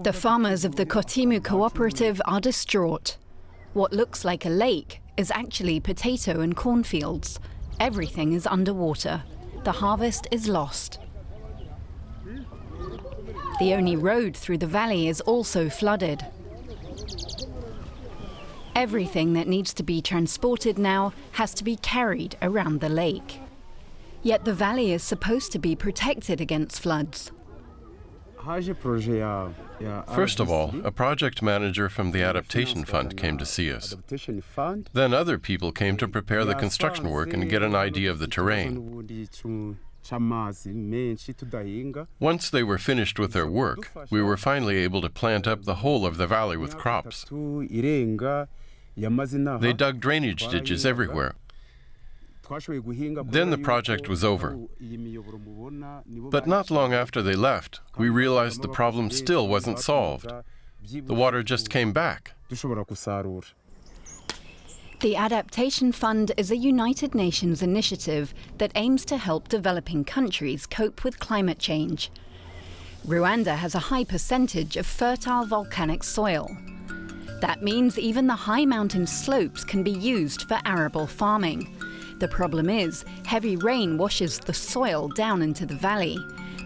The farmers of the Kotimu cooperative are distraught. What looks like a lake is actually potato and cornfields. Everything is underwater. The harvest is lost. The only road through the valley is also flooded. Everything that needs to be transported now has to be carried around the lake. Yet the valley is supposed to be protected against floods. First of all, a project manager from the Adaptation Fund came to see us. Then other people came to prepare the construction work and get an idea of the terrain. Once they were finished with their work, we were finally able to plant up the whole of the valley with crops. They dug drainage ditches everywhere. Then the project was over. But not long after they left, we realized the problem still wasn't solved. The water just came back. The Adaptation Fund is a United Nations initiative that aims to help developing countries cope with climate change. Rwanda has a high percentage of fertile volcanic soil. That means even the high mountain slopes can be used for arable farming. The problem is, heavy rain washes the soil down into the valley.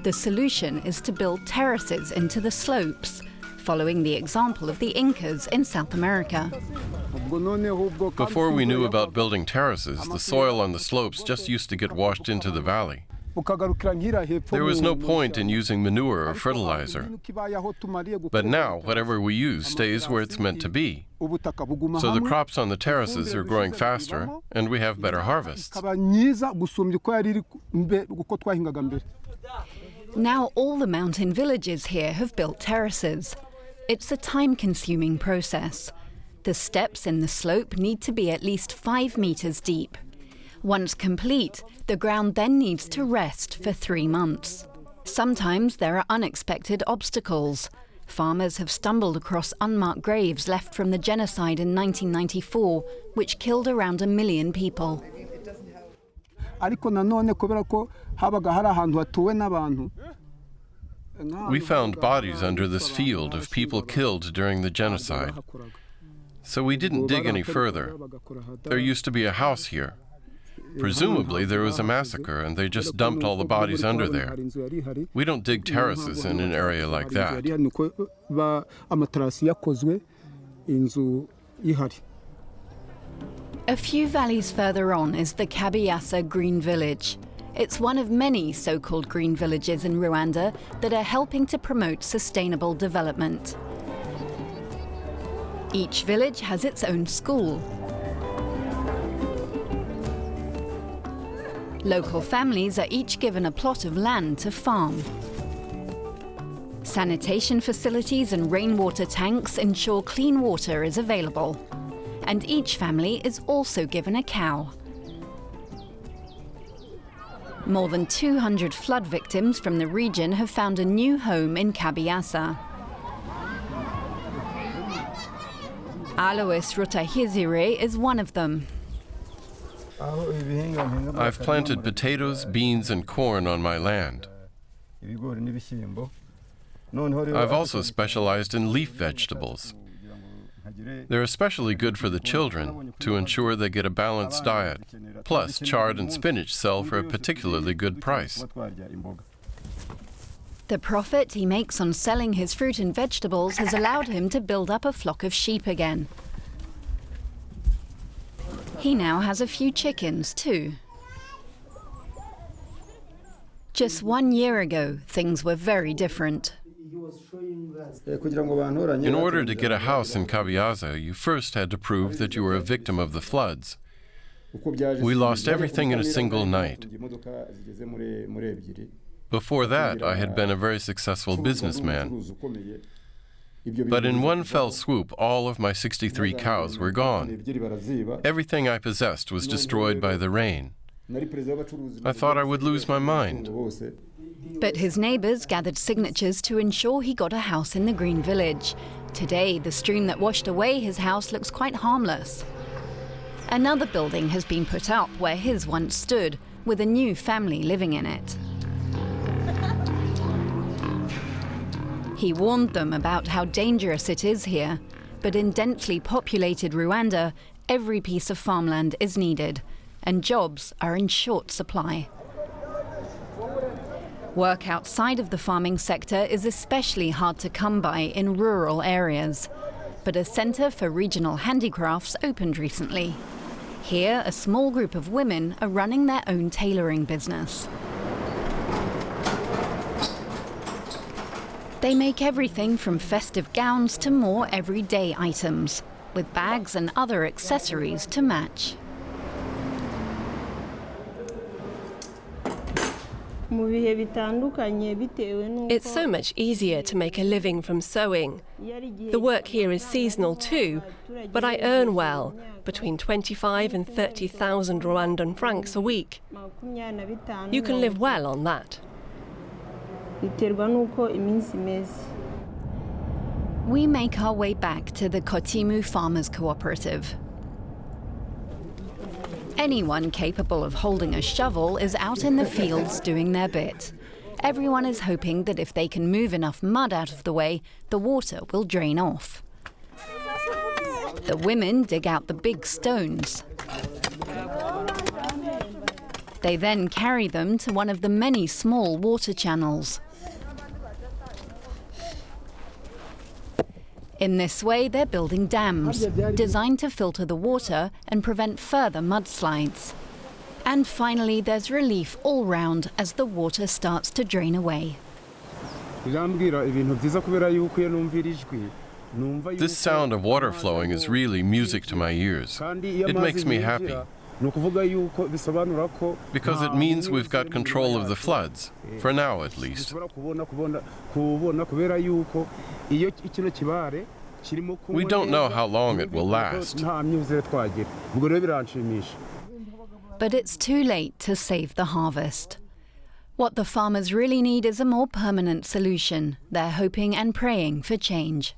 The solution is to build terraces into the slopes, following the example of the Incas in South America. Before we knew about building terraces, the soil on the slopes just used to get washed into the valley. There was no point in using manure or fertilizer. But now, whatever we use stays where it's meant to be. So the crops on the terraces are growing faster, and we have better harvests. Now all the mountain villages here have built terraces. It's a time-consuming process. The steps in the slope need to be at least 5 meters deep. Once complete, the ground then needs to rest for 3 months. Sometimes there are unexpected obstacles. Farmers have stumbled across unmarked graves left from the genocide in 1994, which killed around 1 million people. We found bodies under this field of people killed during the genocide. So we didn't dig any further. There used to be a house here. Presumably there was a massacre and they just dumped all the bodies under there. We don't dig terraces in an area like that. A few valleys further on is the Kabiyasa Green Village. It's one of many so-called green villages in Rwanda that are helping to promote sustainable development. Each village has its own school. Local families are each given a plot of land to farm. Sanitation facilities and rainwater tanks ensure clean water is available. And each family is also given a cow. More than 200 flood victims from the region have found a new home in Kabiyasa. Aloys Rutayisire is one of them. I've planted potatoes, beans, and corn on my land. I've also specialized in leaf vegetables. They're especially good for the children to ensure they get a balanced diet. Plus, chard and spinach sell for a particularly good price. The profit he makes on selling his fruit and vegetables has allowed him to build up a flock of sheep again. He now has a few chickens too. Just 1 year ago, things were very different. In order to get a house in Kabiyasa, you first had to prove that you were a victim of the floods. We lost everything in a single night. Before that, I had been a very successful businessman. But in one fell swoop, all of my 63 cows were gone. Everything I possessed was destroyed by the rain. I thought I would lose my mind. But his neighbors gathered signatures to ensure he got a house in the Green Village. Today, the stream that washed away his house looks quite harmless. Another building has been put up where his once stood, with a new family living in it. He warned them about how dangerous it is here, but in densely populated Rwanda, every piece of farmland is needed, and jobs are in short supply. Work outside of the farming sector is especially hard to come by in rural areas, but a centre for regional handicrafts opened recently. Here, a small group of women are running their own tailoring business. They make everything from festive gowns to more everyday items, with bags and other accessories to match. It's so much easier to make a living from sewing. The work here is seasonal too, but I earn well, between 25 and 30,000 Rwandan francs a week. You can live well on that. We make our way back to the Kotimu Farmers Cooperative. Anyone capable of holding a shovel is out in the fields doing their bit. Everyone is hoping that if they can move enough mud out of the way, the water will drain off. The women dig out the big stones. They then carry them to one of the many small water channels. In this way, they're building dams, designed to filter the water and prevent further mudslides. And finally, there's relief all round as the water starts to drain away. This sound of water flowing is really music to my ears. It makes me happy, because it means we've got control of the floods, for now at least. We don't know how long it will last. But it's too late to save the harvest. What the farmers really need is a more permanent solution. They're hoping and praying for change.